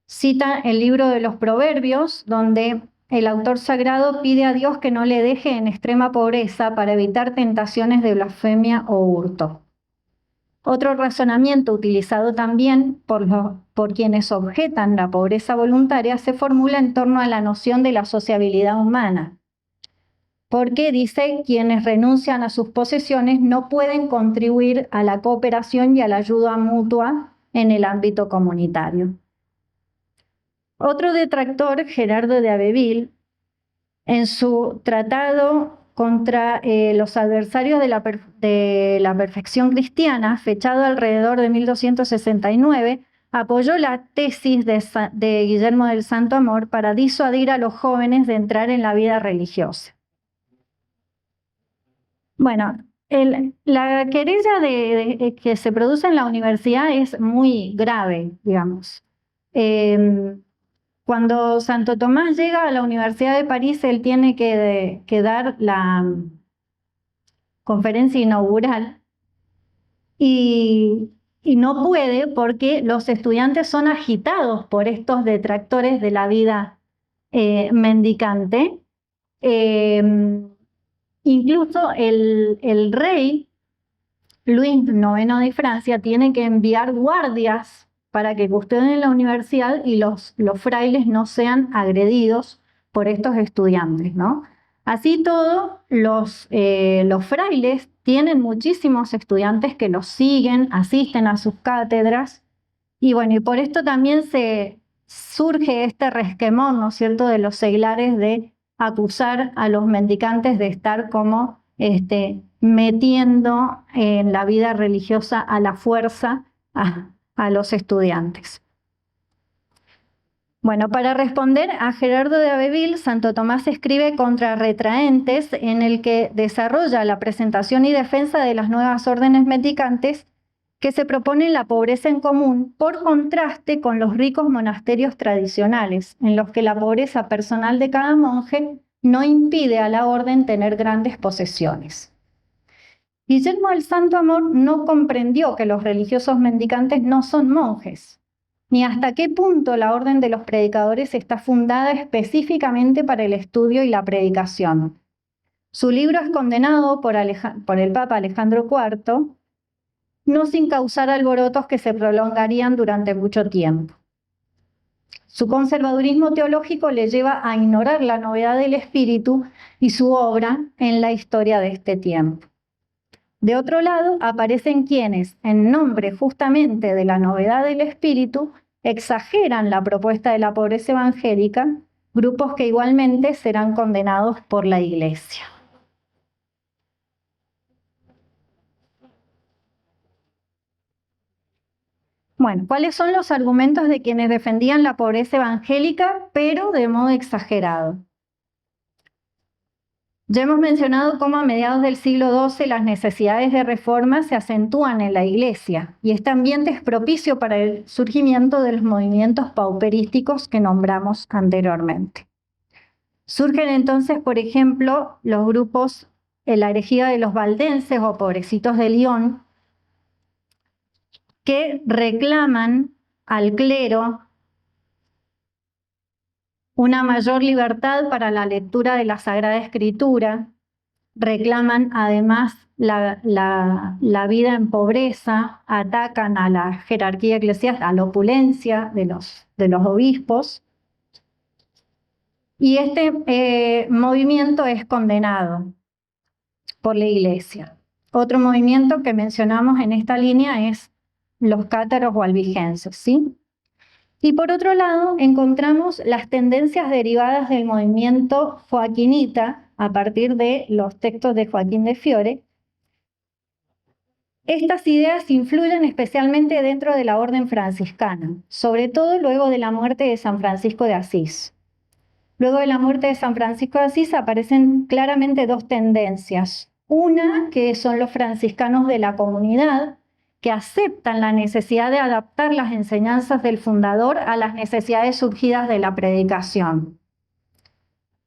Cita el libro de los Proverbios, donde el autor sagrado pide a Dios que no le deje en extrema pobreza para evitar tentaciones de blasfemia o hurto. Otro razonamiento utilizado también por quienes objetan la pobreza voluntaria se formula en torno a la noción de la sociabilidad humana, porque dice quienes renuncian a sus posesiones no pueden contribuir a la cooperación y a la ayuda mutua en el ámbito comunitario. Otro detractor, Gerardo de Abbeville, en su tratado contra los adversarios de la perfección cristiana, fechado alrededor de 1269, apoyó la tesis de Guillermo del Santo Amor para disuadir a los jóvenes de entrar en la vida religiosa. Bueno, la querella que se produce en la universidad es muy grave, digamos. Cuando Santo Tomás llega a la Universidad de París, él tiene que dar la conferencia inaugural y no puede porque los estudiantes son agitados por estos detractores de la vida mendicante. Incluso el rey Luis IX de Francia tiene que enviar guardias para que custodien la universidad y los frailes no sean agredidos por estos estudiantes, ¿no? Así todo, los frailes tienen muchísimos estudiantes que los siguen, asisten a sus cátedras, y bueno, y por esto también surge este resquemor, ¿no es cierto?, de los seglares de acusar a los mendicantes de estar como metiendo en la vida religiosa a la fuerza a los estudiantes. Bueno, para responder a Gerardo de Abbeville, Santo Tomás escribe Contra Retraentes, en el que desarrolla la presentación y defensa de las nuevas órdenes mendicantes que se proponen la pobreza en común, por contraste con los ricos monasterios tradicionales, en los que la pobreza personal de cada monje no impide a la orden tener grandes posesiones. Guillermo del Santo Amor no comprendió que los religiosos mendicantes no son monjes, ni hasta qué punto la orden de los predicadores está fundada específicamente para el estudio y la predicación. Su libro es condenado por el Papa Alejandro IV, no sin causar alborotos que se prolongarían durante mucho tiempo. Su conservadurismo teológico le lleva a ignorar la novedad del espíritu y su obra en la historia de este tiempo. De otro lado, aparecen quienes, en nombre justamente de la novedad del espíritu, exageran la propuesta de la pobreza evangélica, grupos que igualmente serán condenados por la Iglesia. Bueno, ¿cuáles son los argumentos de quienes defendían la pobreza evangélica, pero de modo exagerado? Ya hemos mencionado cómo a mediados del siglo XII las necesidades de reforma se acentúan en la Iglesia y este ambiente es propicio para el surgimiento de los movimientos pauperísticos que nombramos anteriormente. Surgen entonces, por ejemplo, los grupos La Herejía de los Valdenses o Pobrecitos de Lyon, que reclaman al clero una mayor libertad para la lectura de la Sagrada Escritura, reclaman además la vida en pobreza, atacan a la jerarquía eclesiástica, a la opulencia de los obispos, y este movimiento es condenado por la Iglesia. Otro movimiento que mencionamos en esta línea es los cátaros o albigenses, ¿sí? Y por otro lado, encontramos las tendencias derivadas del movimiento joaquinita a partir de los textos de Joaquín de Fiore. Estas ideas influyen especialmente dentro de la orden franciscana, sobre todo luego de la muerte de San Francisco de Asís. Luego de la muerte de San Francisco de Asís aparecen claramente dos tendencias. Una, que son los franciscanos de la comunidad, que aceptan la necesidad de adaptar las enseñanzas del fundador a las necesidades surgidas de la predicación.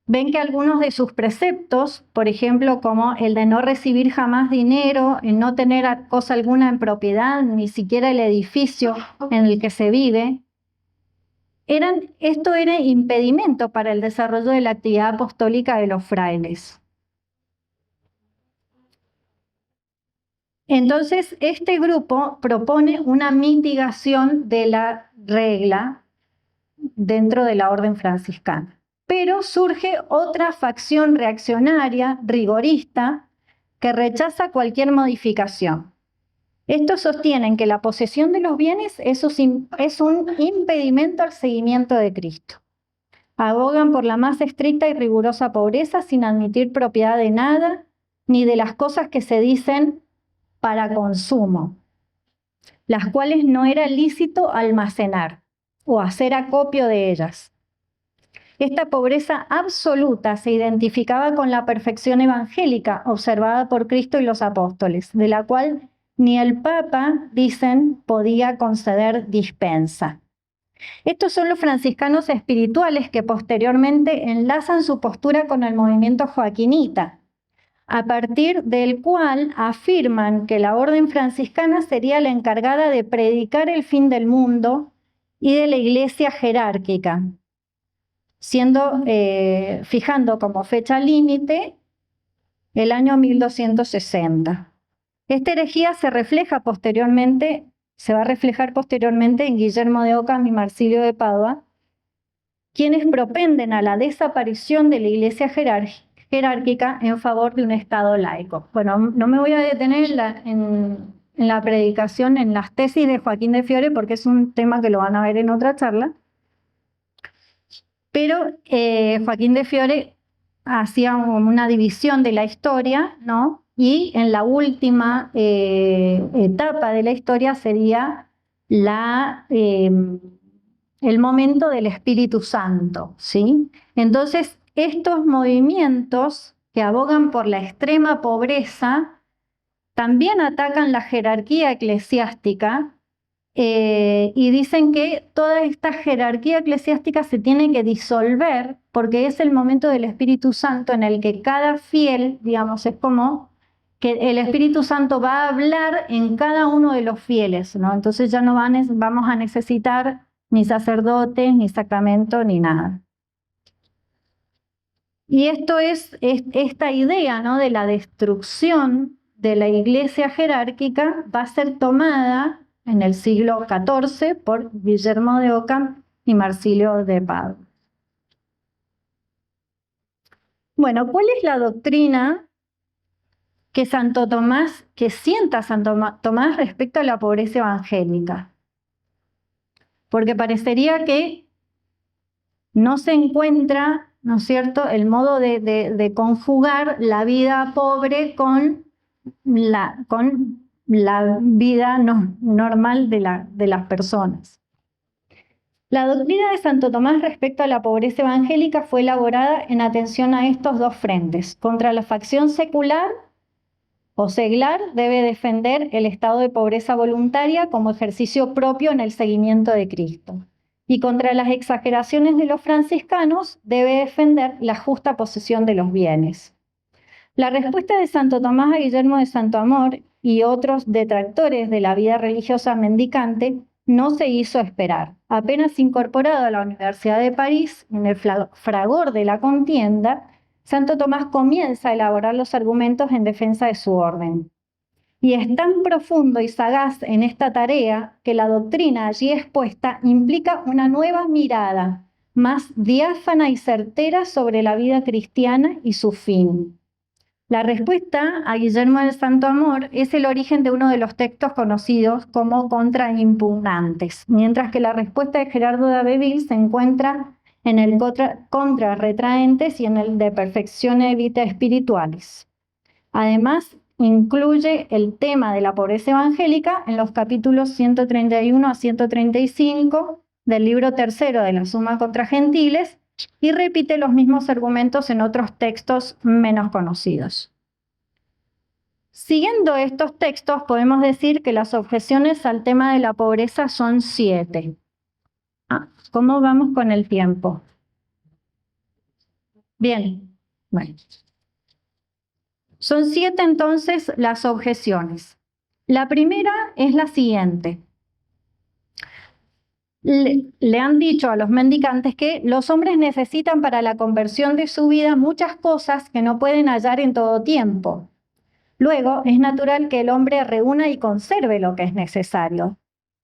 Ven que algunos de sus preceptos, por ejemplo, como el de no recibir jamás dinero, el no tener cosa alguna en propiedad, ni siquiera el edificio en el que se vive, esto era impedimento para el desarrollo de la actividad apostólica de los frailes. Entonces, este grupo propone una mitigación de la regla dentro de la orden franciscana. Pero surge otra facción reaccionaria, rigorista, que rechaza cualquier modificación. Estos sostienen que la posesión de los bienes es un impedimento al seguimiento de Cristo. Abogan por la más estricta y rigurosa pobreza sin admitir propiedad de nada, ni de las cosas que se dicen para consumo, las cuales no era lícito almacenar o hacer acopio de ellas. Esta pobreza absoluta se identificaba con la perfección evangélica observada por Cristo y los apóstoles, de la cual ni el Papa, dicen, podía conceder dispensa. Estos son los franciscanos espirituales que posteriormente enlazan su postura con el movimiento joaquinita, a partir del cual afirman que la orden franciscana sería la encargada de predicar el fin del mundo y de la iglesia jerárquica, fijando como fecha límite el año 1260. Esta herejía se va a reflejar posteriormente en Guillermo de Ockham y Marsilio de Padua, quienes propenden a la desaparición de la iglesia jerárquica en favor de un Estado laico. Bueno, no me voy a detener en la predicación, en las tesis de Joaquín de Fiore, porque es un tema que lo van a ver en otra charla, pero Joaquín de Fiore hacía una división de la historia, ¿no? Y en la última etapa de la historia sería el momento del Espíritu Santo, ¿sí? Entonces, estos movimientos que abogan por la extrema pobreza también atacan la jerarquía eclesiástica y dicen que toda esta jerarquía eclesiástica se tiene que disolver porque es el momento del Espíritu Santo en el que cada fiel, digamos, es como que el Espíritu Santo va a hablar en cada uno de los fieles, ¿no? Entonces ya no vamos a necesitar ni sacerdotes, ni sacramento, ni nada. Y esto es esta idea, ¿no?, de la destrucción de la iglesia jerárquica va a ser tomada en el siglo XIV por Guillermo de Ockham y Marsilio de Padua. Bueno, ¿cuál es la doctrina que sienta Santo Tomás respecto a la pobreza evangélica? Porque parecería que no se encuentra, ¿no es cierto?, el modo de conjugar la vida pobre con la vida normal de las personas. La doctrina de Santo Tomás respecto a la pobreza evangélica fue elaborada en atención a estos dos frentes. Contra la facción secular o seglar debe defender el estado de pobreza voluntaria como ejercicio propio en el seguimiento de Cristo. Y contra las exageraciones de los franciscanos debe defender la justa posesión de los bienes. La respuesta de Santo Tomás a Guillermo de Santo Amor y otros detractores de la vida religiosa mendicante no se hizo esperar. Apenas incorporado a la Universidad de París, en el fragor de la contienda, Santo Tomás comienza a elaborar los argumentos en defensa de su orden. Y es tan profundo y sagaz en esta tarea que la doctrina allí expuesta implica una nueva mirada, más diáfana y certera sobre la vida cristiana y su fin. La respuesta a Guillermo de Santo Amor es el origen de uno de los textos conocidos como contraimpugnantes, mientras que la respuesta de Gerardo de Abbeville se encuentra en el contra retraentes y en el de perfecciones vitae espirituales. Además, incluye el tema de la pobreza evangélica en los capítulos 131 a 135 del libro tercero de la Summa contra Gentiles y repite los mismos argumentos en otros textos menos conocidos. Siguiendo estos textos, podemos decir que las objeciones al tema de la pobreza son 7. ¿Cómo vamos con el tiempo? Bien, bueno. Son 7 entonces las objeciones. La primera es la siguiente. Le han dicho a los mendicantes que los hombres necesitan para la conversión de su vida muchas cosas que no pueden hallar en todo tiempo. Luego, es natural que el hombre reúna y conserve lo que es necesario.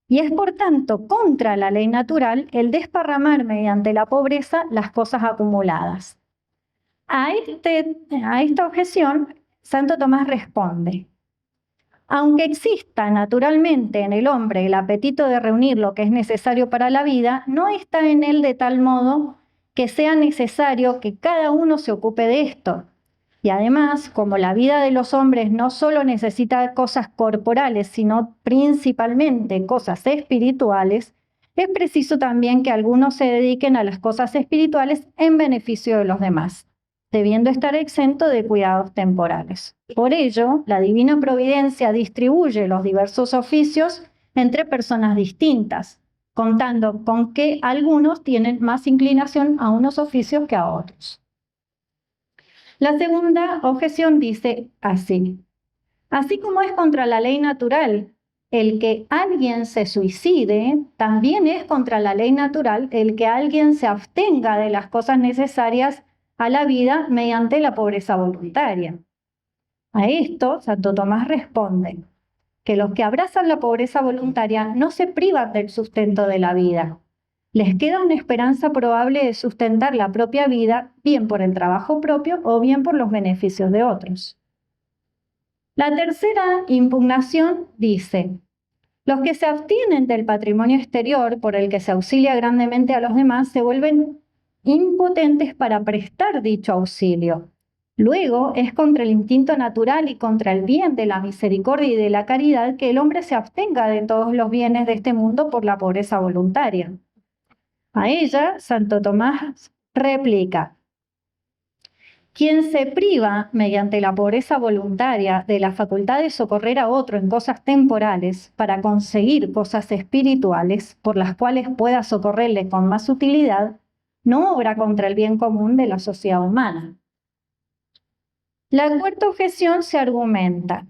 Y es por tanto contra la ley natural el desparramar mediante la pobreza las cosas acumuladas. A esta objeción, Santo Tomás responde: aunque exista naturalmente en el hombre el apetito de reunir lo que es necesario para la vida, no está en él de tal modo que sea necesario que cada uno se ocupe de esto. Y además, como la vida de los hombres no solo necesita cosas corporales, sino principalmente cosas espirituales, es preciso también que algunos se dediquen a las cosas espirituales en beneficio de los demás, debiendo estar exento de cuidados temporales. Por ello, la divina providencia distribuye los diversos oficios entre personas distintas, contando con que algunos tienen más inclinación a unos oficios que a otros. La segunda objeción dice así: así como es contra la ley natural el que alguien se suicide, también es contra la ley natural el que alguien se abstenga de las cosas necesarias a la vida mediante la pobreza voluntaria. A esto, Santo Tomás responde que los que abrazan la pobreza voluntaria no se privan del sustento de la vida. Les queda una esperanza probable de sustentar la propia vida, bien por el trabajo propio o bien por los beneficios de otros. La tercera impugnación dice: los que se abstienen del patrimonio exterior por el que se auxilia grandemente a los demás se vuelven impotentes para prestar dicho auxilio. Luego es contra el instinto natural y contra el bien de la misericordia y de la caridad que el hombre se abstenga de todos los bienes de este mundo por la pobreza voluntaria. A ella, Santo Tomás replica: quien se priva mediante la pobreza voluntaria de la facultad de socorrer a otro en cosas temporales para conseguir cosas espirituales por las cuales pueda socorrerle con más utilidad, no obra contra el bien común de la sociedad humana. La cuarta objeción se argumenta: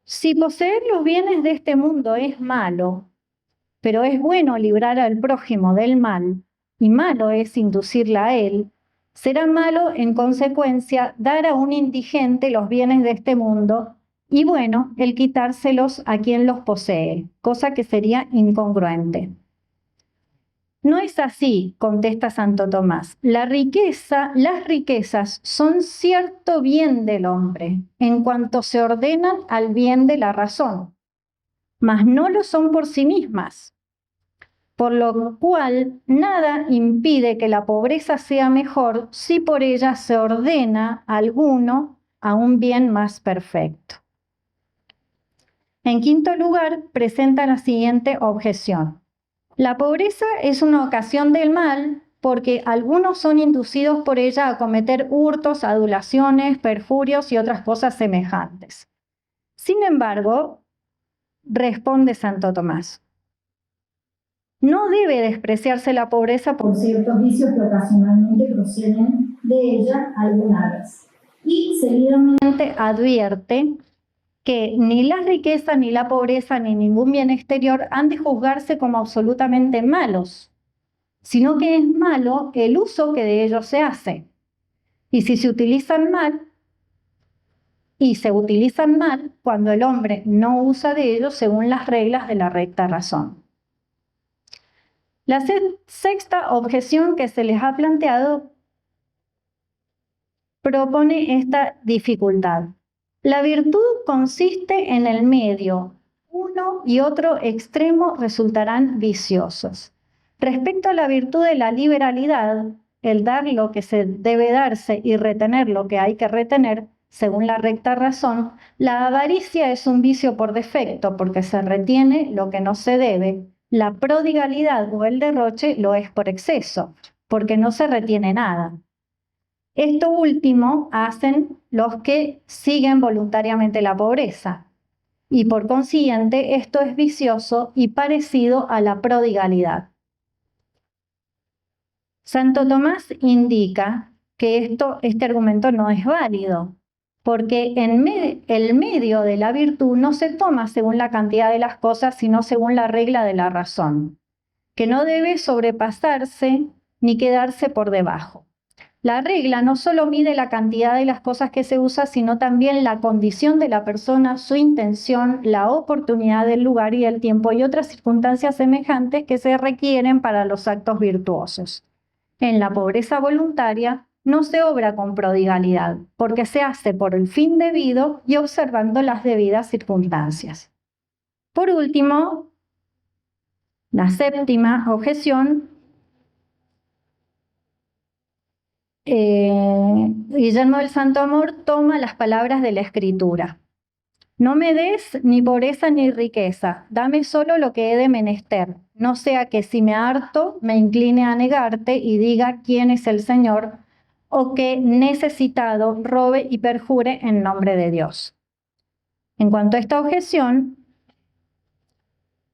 si poseer los bienes de este mundo es malo, pero es bueno librar al prójimo del mal, y malo es inducirla a él, será malo en consecuencia dar a un indigente los bienes de este mundo y bueno el quitárselos a quien los posee, cosa que sería incongruente. No es así, contesta Santo Tomás. Las riquezas son cierto bien del hombre, en cuanto se ordenan al bien de la razón, mas no lo son por sí mismas, por lo cual nada impide que la pobreza sea mejor si por ella se ordena alguno a un bien más perfecto. En quinto lugar, presenta la siguiente objeción. La pobreza es una ocasión del mal porque algunos son inducidos por ella a cometer hurtos, adulaciones, perjurios y otras cosas semejantes. Sin embargo, responde Santo Tomás, no debe despreciarse la pobreza por ciertos vicios que ocasionalmente proceden de ella alguna vez. Y seguidamente advierte que ni la riqueza, ni la pobreza, ni ningún bien exterior han de juzgarse como absolutamente malos, sino que es malo el uso que de ellos se hace. Y si se utilizan mal, cuando el hombre no usa de ellos según las reglas de la recta razón. La sexta objeción que se les ha planteado propone esta dificultad. La virtud consiste en el medio. Uno y otro extremo resultarán viciosos. Respecto a la virtud de la liberalidad, el dar lo que se debe darse y retener lo que hay que retener, según la recta razón, la avaricia es un vicio por defecto porque se retiene lo que no se debe. La prodigalidad o el derroche lo es por exceso, porque no se retiene nada. Esto último hacen los que siguen voluntariamente la pobreza, y por consiguiente esto es vicioso y parecido a la prodigalidad. Santo Tomás indica que este argumento no es válido, porque el medio de la virtud no se toma según la cantidad de las cosas, sino según la regla de la razón, que no debe sobrepasarse ni quedarse por debajo. La regla no solo mide la cantidad de las cosas que se usa, sino también la condición de la persona, su intención, la oportunidad del lugar y el tiempo y otras circunstancias semejantes que se requieren para los actos virtuosos. En la pobreza voluntaria no se obra con prodigalidad, porque se hace por el fin debido y observando las debidas circunstancias. Por último, la séptima objeción. Guillermo del Santo Amor toma las palabras de la Escritura. No me des ni pobreza ni riqueza, dame solo lo que he de menester, no sea que si me harto me incline a negarte y diga quién es el Señor, o que necesitado robe y perjure en nombre de Dios. En cuanto a esta objeción,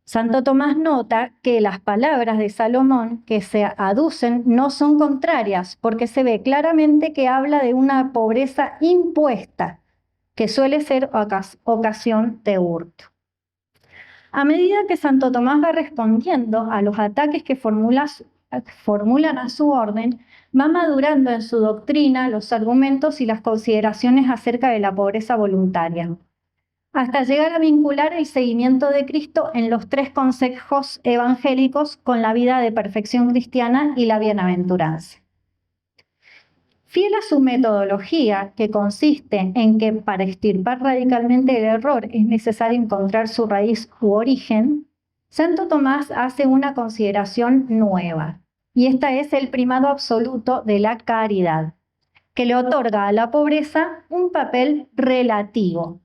Santo Tomás nota que las palabras de Salomón que se aducen no son contrarias, porque se ve claramente que habla de una pobreza impuesta, que suele ser ocasión de hurto. A medida que Santo Tomás va respondiendo a los ataques que formulan a su orden, va madurando en su doctrina los argumentos y las consideraciones acerca de la pobreza voluntaria, hasta llegar a vincular el seguimiento de Cristo en los 3 consejos evangélicos con la vida de perfección cristiana y la bienaventuranza. Fiel a su metodología, que consiste en que para extirpar radicalmente el error es necesario encontrar su raíz u origen, Santo Tomás hace una consideración nueva. y este es el primado absoluto de la caridad, que le otorga a la pobreza un papel relativo.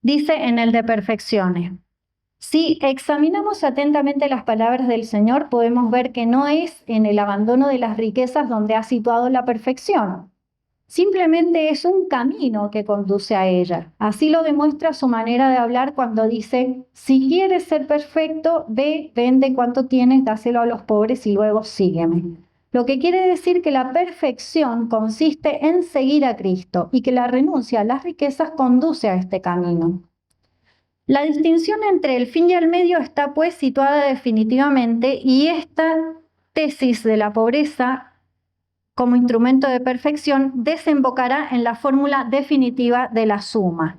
Dice en el de Perfecciones: si examinamos atentamente las palabras del Señor, podemos ver que no es en el abandono de las riquezas donde ha situado la perfección. Simplemente es un camino que conduce a ella. Así lo demuestra su manera de hablar cuando dice: si quieres ser perfecto, ve, vende cuanto tienes, dáselo a los pobres y luego sígueme. Lo que quiere decir que la perfección consiste en seguir a Cristo y que la renuncia a las riquezas conduce a este camino. La distinción entre el fin y el medio está pues situada definitivamente, y esta tesis de la pobreza como instrumento de perfección desembocará en la fórmula definitiva de la suma.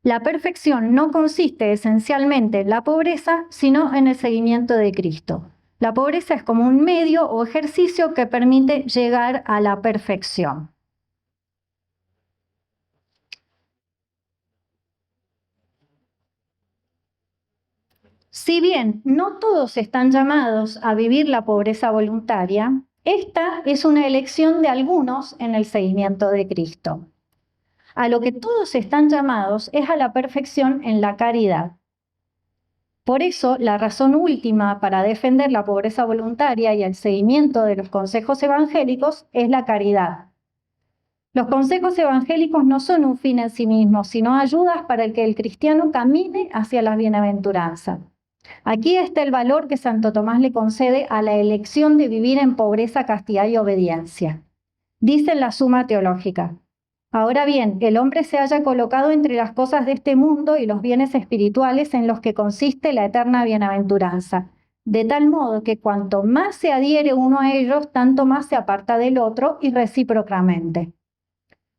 La perfección no consiste esencialmente en la pobreza, sino en el seguimiento de Cristo. La pobreza es como un medio o ejercicio que permite llegar a la perfección. Si bien no todos están llamados a vivir la pobreza voluntaria, esta es una elección de algunos en el seguimiento de Cristo. A lo que todos están llamados es a la perfección en la caridad. Por eso, la razón última para defender la pobreza voluntaria y el seguimiento de los consejos evangélicos es la caridad. Los consejos evangélicos no son un fin en sí mismos, sino ayudas para que el cristiano camine hacia la bienaventuranza. Aquí está el valor que Santo Tomás le concede a la elección de vivir en pobreza, castidad y obediencia. Dice en la Suma Teológica: ahora bien, el hombre se haya colocado entre las cosas de este mundo y los bienes espirituales en los que consiste la eterna bienaventuranza, de tal modo que cuanto más se adhiere uno a ellos, tanto más se aparta del otro y recíprocamente.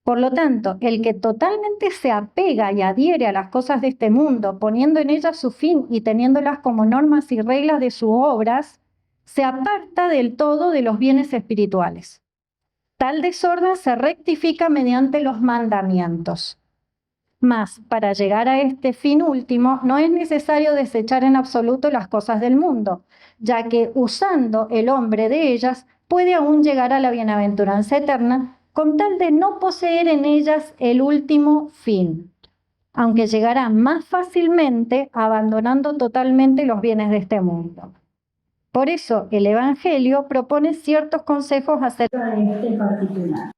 Por lo tanto, el que totalmente se apega y adhiere a las cosas de este mundo, poniendo en ellas su fin y teniéndolas como normas y reglas de sus obras, se aparta del todo de los bienes espirituales. Tal desorden se rectifica mediante los mandamientos. Mas, para llegar a este fin último, no es necesario desechar en absoluto las cosas del mundo, ya que usando el hombre de ellas, puede aún llegar a la bienaventuranza eterna, con tal de no poseer en ellas el último fin, aunque llegará más fácilmente abandonando totalmente los bienes de este mundo. Por eso el Evangelio propone ciertos consejos acerca de este particular.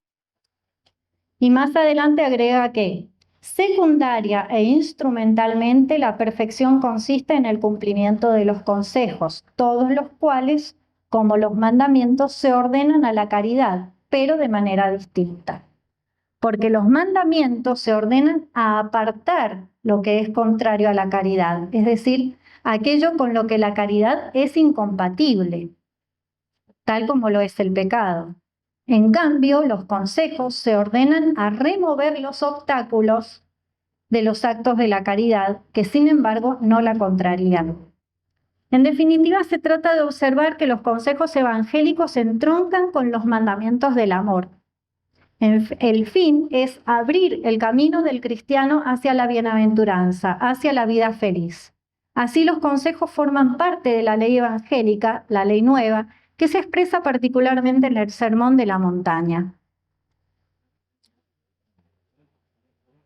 Y más adelante agrega que, secundaria e instrumentalmente, la perfección consiste en el cumplimiento de los consejos, todos los cuales, como los mandamientos, se ordenan a la caridad, pero de manera distinta. Porque los mandamientos se ordenan a apartar lo que es contrario a la caridad, es decir, aquello con lo que la caridad es incompatible, tal como lo es el pecado. En cambio, los consejos se ordenan a remover los obstáculos de los actos de la caridad, que sin embargo no la contrarían. En definitiva, se trata de observar que los consejos evangélicos entroncan con los mandamientos del amor. El fin es abrir el camino del cristiano hacia la bienaventuranza, hacia la vida feliz. Así, los consejos forman parte de la ley evangélica, la ley nueva, que se expresa particularmente en el Sermón de la Montaña.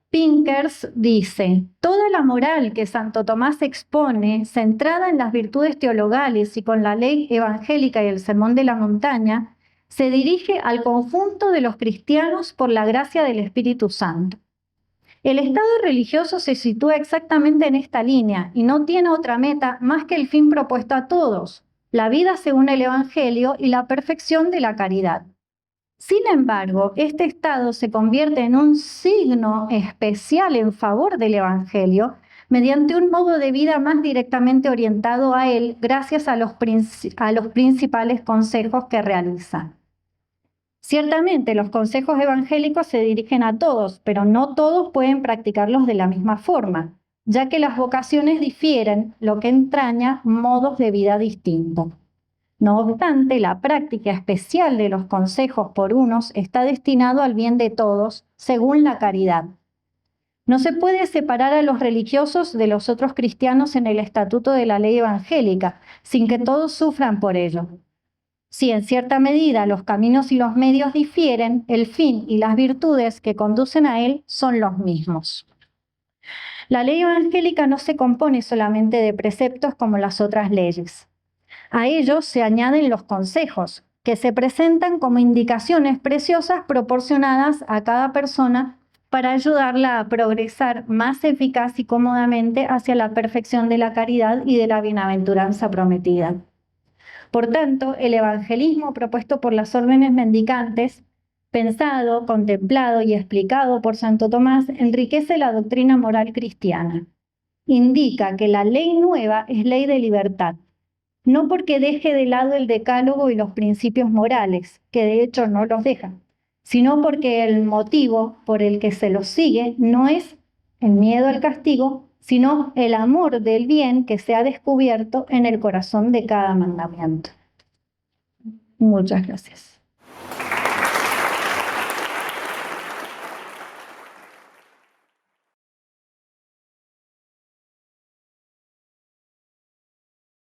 Pinkers dice: toda la moral que Santo Tomás expone, centrada en las virtudes teologales y con la ley evangélica y el Sermón de la Montaña, se dirige al conjunto de los cristianos por la gracia del Espíritu Santo. El estado religioso se sitúa exactamente en esta línea y no tiene otra meta más que el fin propuesto a todos, la vida según el Evangelio y la perfección de la caridad. Sin embargo, este estado se convierte en un signo especial en favor del Evangelio mediante un modo de vida más directamente orientado a él gracias a los principales consejos que realiza. Ciertamente, los consejos evangélicos se dirigen a todos, pero no todos pueden practicarlos de la misma forma, ya que las vocaciones difieren, lo que entraña modos de vida distintos. No obstante, la práctica especial de los consejos por unos está destinado al bien de todos, según la caridad. No se puede separar a los religiosos de los otros cristianos en el estatuto de la ley evangélica, sin que todos sufran por ello. Si en cierta medida los caminos y los medios difieren, el fin y las virtudes que conducen a él son los mismos. La ley evangélica no se compone solamente de preceptos como las otras leyes. A ellos se añaden los consejos, que se presentan como indicaciones preciosas proporcionadas a cada persona para ayudarla a progresar más eficaz y cómodamente hacia la perfección de la caridad y de la bienaventuranza prometida. Por tanto, el evangelismo propuesto por las órdenes mendicantes, pensado, contemplado y explicado por Santo Tomás, enriquece la doctrina moral cristiana. Indica que la ley nueva es ley de libertad, no porque deje de lado el decálogo y los principios morales, que de hecho no los deja, sino porque el motivo por el que se los sigue no es el miedo al castigo, sino el amor del bien que se ha descubierto en el corazón de cada mandamiento. Muchas gracias.